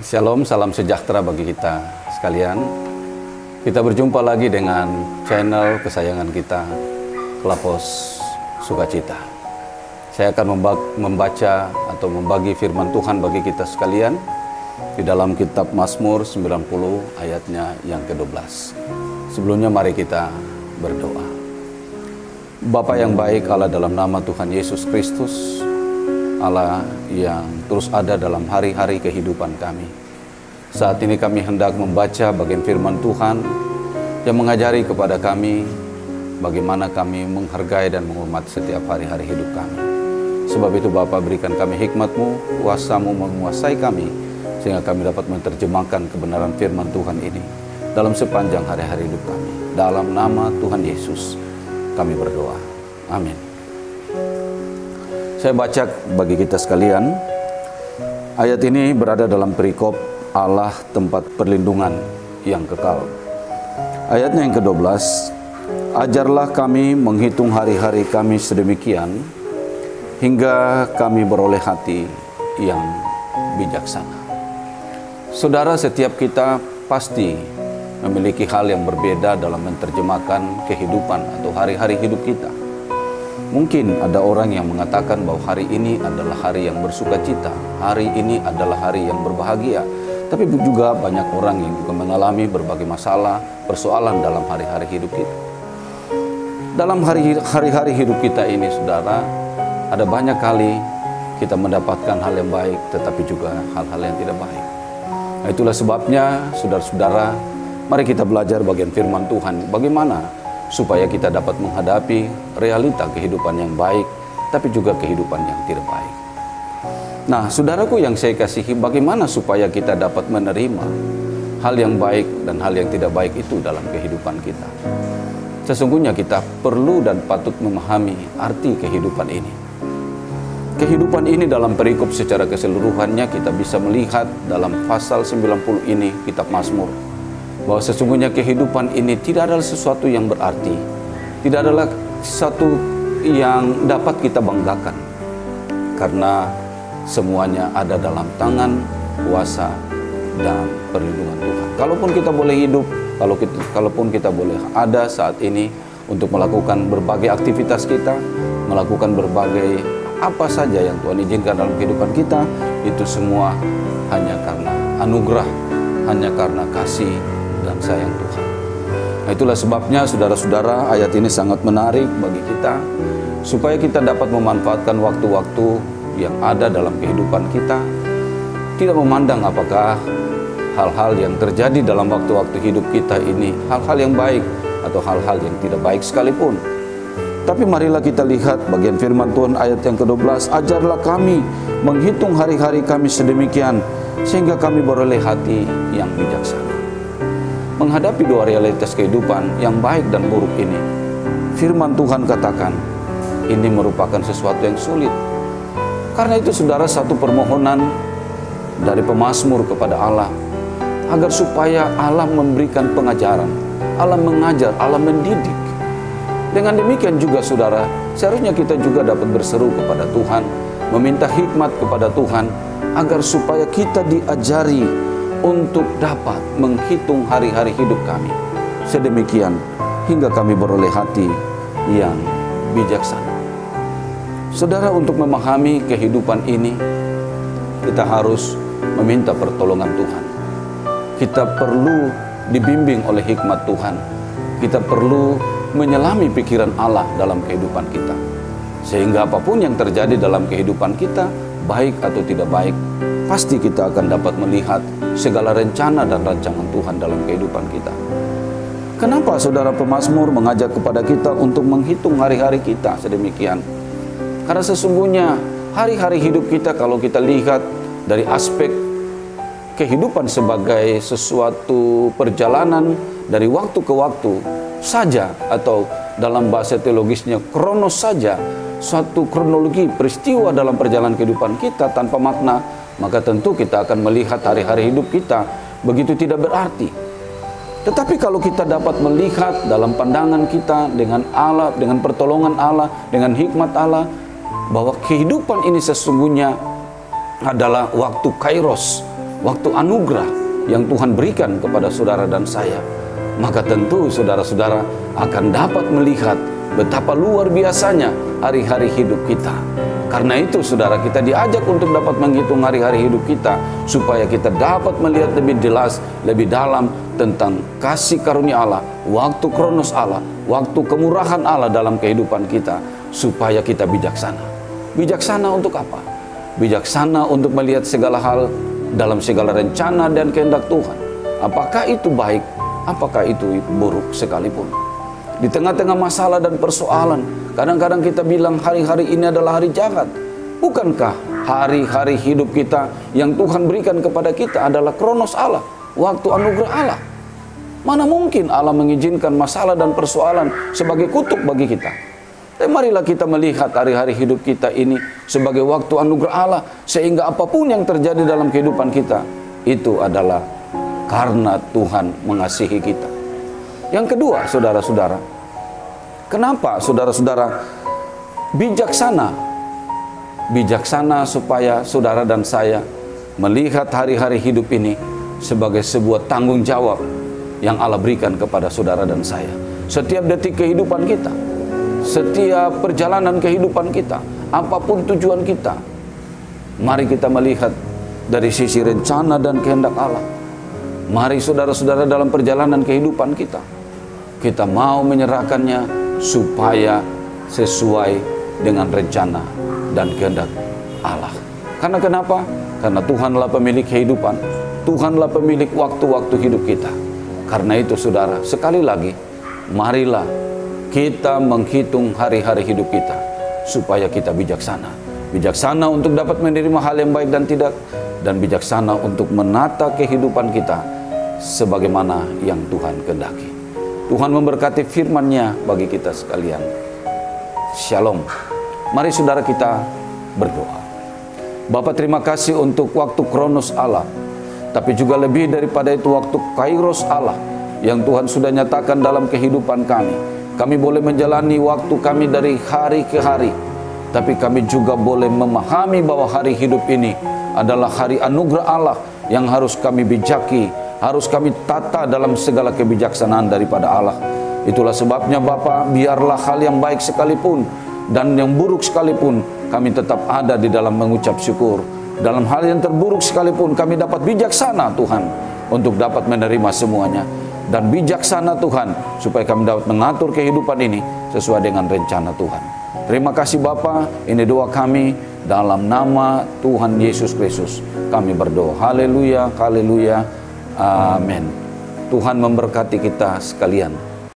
Shalom, salam sejahtera bagi kita sekalian. Kita berjumpa lagi dengan channel kesayangan kita, Klapos Sukacita. Saya akan membaca atau membagi firman Tuhan bagi kita sekalian di dalam kitab Mazmur 90 ayatnya yang ke-12. Sebelumnya mari kita berdoa. Bapa yang baik, Allah, dalam nama Tuhan Yesus Kristus, Allah yang terus ada dalam hari-hari kehidupan kami. Saat ini kami hendak membaca bagian firman Tuhan yang mengajari kepada kami bagaimana kami menghargai dan menghormati setiap hari-hari hidup kami. Sebab itu Bapa, berikan kami hikmat-Mu, kuasa-Mu menguasai kami, sehingga kami dapat menerjemahkan kebenaran firman Tuhan ini dalam sepanjang hari-hari hidup kami. Dalam nama Tuhan Yesus kami berdoa. Amin. Saya baca bagi kita sekalian. Ayat ini berada dalam perikop Allah tempat perlindungan yang kekal. Ayatnya yang ke-12, ajarlah kami menghitung hari-hari kami sedemikian, hingga kami beroleh hati yang bijaksana. Saudara, setiap kita pasti memiliki hal yang berbeda dalam menerjemahkan kehidupan atau hari-hari hidup kita. Mungkin ada orang yang mengatakan bahwa hari ini adalah hari yang bersukacita, hari ini adalah hari yang berbahagia. Tapi juga banyak orang yang juga mengalami berbagai masalah, persoalan dalam hari-hari hidup kita. Dalam hari-hari hidup kita ini, saudara, ada banyak kali kita mendapatkan hal yang baik, tetapi juga hal-hal yang tidak baik. Nah, itulah sebabnya, saudara-saudara, mari kita belajar bagian firman Tuhan. Bagaimana supaya kita dapat menghadapi realita kehidupan yang baik, tapi juga kehidupan yang tidak baik. Nah, saudaraku yang saya kasihi, bagaimana supaya kita dapat menerima hal yang baik dan hal yang tidak baik itu dalam kehidupan kita? Sesungguhnya kita perlu dan patut memahami arti kehidupan ini. Kehidupan ini dalam perikop secara keseluruhannya kita bisa melihat dalam pasal 90 ini, kitab Mazmur, bahwa sesungguhnya kehidupan ini tidak adalah sesuatu yang berarti, tidak adalah sesuatu yang dapat kita banggakan, karena semuanya ada dalam tangan, kuasa, dan perlindungan Tuhan. Kalaupun kita boleh hidup, kalaupun kita boleh ada saat ini untuk melakukan berbagai aktivitas kita, melakukan berbagai apa saja yang Tuhan izinkan dalam kehidupan kita, itu semua hanya karena anugerah, hanya karena kasih dan sayang Tuhan. Nah, itulah sebabnya saudara-saudara, ayat ini sangat menarik bagi kita, supaya kita dapat memanfaatkan waktu-waktu yang ada dalam kehidupan kita, tidak memandang apakah hal-hal yang terjadi dalam waktu-waktu hidup kita ini hal-hal yang baik atau hal-hal yang tidak baik sekalipun. Tapi marilah kita lihat bagian firman Tuhan ayat yang ke-12, ajarlah kami menghitung hari-hari kami sedemikian, sehingga kami beroleh hati yang bijaksana. Menghadapi dua realitas kehidupan yang baik dan buruk ini, firman Tuhan katakan ini merupakan sesuatu yang sulit. Karena itu saudara, satu permohonan dari pemazmur kepada Allah agar supaya Allah memberikan pengajaran, Allah mengajar, Allah mendidik. Dengan demikian juga saudara, seharusnya kita juga dapat berseru kepada Tuhan, meminta hikmat kepada Tuhan agar supaya kita diajari untuk dapat menghitung hari-hari hidup kami sedemikian hingga kami beroleh hati yang bijaksana. Saudara, untuk memahami kehidupan ini, kita harus meminta pertolongan Tuhan. Kita perlu dibimbing oleh hikmat Tuhan. Kita perlu menyelami pikiran Allah dalam kehidupan kita, sehingga apapun yang terjadi dalam kehidupan kita, baik atau tidak baik, pasti kita akan dapat melihat segala rencana dan rancangan Tuhan dalam kehidupan kita. Kenapa saudara pemazmur mengajak kepada kita untuk menghitung hari-hari kita sedemikian? Karena sesungguhnya hari-hari hidup kita, kalau kita lihat dari aspek kehidupan sebagai sesuatu perjalanan dari waktu ke waktu saja, atau dalam bahasa teologisnya kronos saja, suatu kronologi peristiwa dalam perjalanan kehidupan kita tanpa makna, maka tentu kita akan melihat hari-hari hidup kita begitu tidak berarti. Tetapi kalau kita dapat melihat dalam pandangan kita dengan Allah, dengan pertolongan Allah, dengan hikmat Allah, bahwa kehidupan ini sesungguhnya adalah waktu kairos, waktu anugerah yang Tuhan berikan kepada saudara dan saya, maka tentu saudara-saudara akan dapat melihat betapa luar biasanya hari-hari hidup kita. Karena itu saudara, kita diajak untuk dapat menghitung hari-hari hidup kita, supaya kita dapat melihat lebih jelas, lebih dalam tentang kasih karunia Allah, waktu kronos Allah, waktu kemurahan Allah dalam kehidupan kita, supaya kita bijaksana. Bijaksana untuk apa? Bijaksana untuk melihat segala hal dalam segala rencana dan kehendak Tuhan. Apakah itu baik, apakah itu buruk sekalipun. Di tengah-tengah masalah dan persoalan, kadang-kadang kita bilang hari-hari ini adalah hari jahat. Bukankah hari-hari hidup kita yang Tuhan berikan kepada kita adalah kronos Allah, waktu anugerah Allah? Mana mungkin Allah mengizinkan masalah dan persoalan sebagai kutuk bagi kita? Tapi marilah kita melihat hari-hari hidup kita ini sebagai waktu anugerah Allah, sehingga apapun yang terjadi dalam kehidupan kita, itu adalah karena Tuhan mengasihi kita. Yang kedua, saudara-saudara, kenapa saudara-saudara bijaksana? Bijaksana supaya saudara dan saya melihat hari-hari hidup ini sebagai sebuah tanggung jawab yang Allah berikan kepada saudara dan saya. Setiap detik kehidupan kita, setiap perjalanan kehidupan kita, apapun tujuan kita, mari kita melihat dari sisi rencana dan kehendak Allah. Mari saudara-saudara, dalam perjalanan kehidupan kita, kita mau menyerahkannya supaya sesuai dengan rencana dan kehendak Allah. Karena kenapa? Karena Tuhanlah pemilik kehidupan, Tuhanlah pemilik waktu-waktu hidup kita. Karena itu saudara, sekali lagi, marilah kita menghitung hari-hari hidup kita supaya kita bijaksana. Bijaksana untuk dapat menerima hal yang baik dan tidak, dan bijaksana untuk menata kehidupan kita sebagaimana yang Tuhan kehendaki. Tuhan memberkati firman-Nya bagi kita sekalian. Shalom. Mari saudara kita berdoa. Bapa, terima kasih untuk waktu kronos Allah, tapi juga lebih daripada itu waktu kairos Allah yang Tuhan sudah nyatakan dalam kehidupan kami. Kami boleh menjalani waktu kami dari hari ke hari, tapi kami juga boleh memahami bahwa hari hidup ini adalah hari anugerah Allah yang harus kami bijaki, harus kami tata dalam segala kebijaksanaan daripada Allah. Itulah sebabnya Bapa, biarlah hal yang baik sekalipun dan yang buruk sekalipun, kami tetap ada di dalam mengucap syukur. Dalam hal yang terburuk sekalipun, kami dapat bijaksana Tuhan untuk dapat menerima semuanya. Dan bijaksana Tuhan supaya kami dapat mengatur kehidupan ini sesuai dengan rencana Tuhan. Terima kasih Bapa, ini doa kami dalam nama Tuhan Yesus Kristus. Kami berdoa. Haleluya, haleluya, amin. Tuhan memberkati kita sekalian.